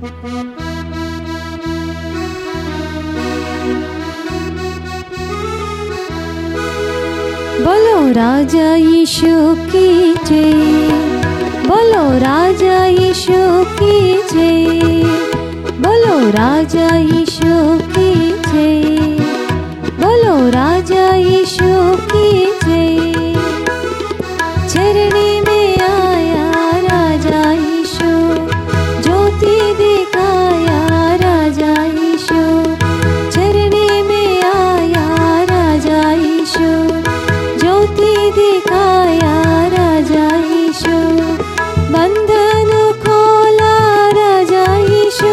बोलो राजा यीशु की जय, बोलो राजा यीशु की जय, बोलो राजा यीशु की जय, बोलो राजा यीशु की जय। चरनी में आया राजा यीशु, ज्योति दिखाया राजा यीशु। चरनी में आया राजा यीशु, ज्योति दिखाया राजा यीशु। बंधन खोला राजा यीशु,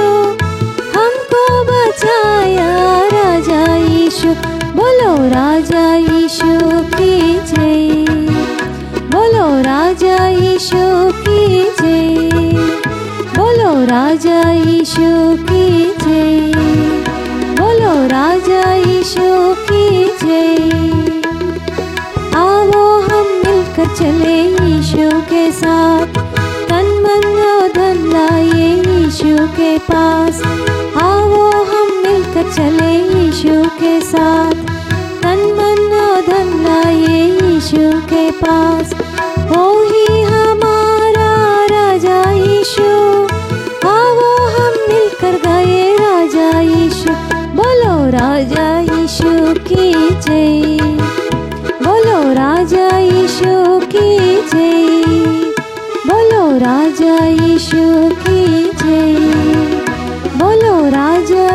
हमको बचाया राजा यीशु। बोलो राजा यीशु की जय, बोलो राजा यीशु की जय, बोलो राजा यीशु की जय, बोलो राजा यीशु की जय। आओ हम मिलकर चले यीशु के साथ, तन मन और धन लाए यीशु के पास। आओ हम मिलकर चले यीशु के साथ, तन मन और धन लाए यीशु के पास। वो ही हमारा राजा यीशु, आओ हम मिलकर गाए राजा यीशु। बोलो राजा यीशु की जय, बोलो राजा यीशु की जय, बोलो राजा यीशु की जय, बोलो राजा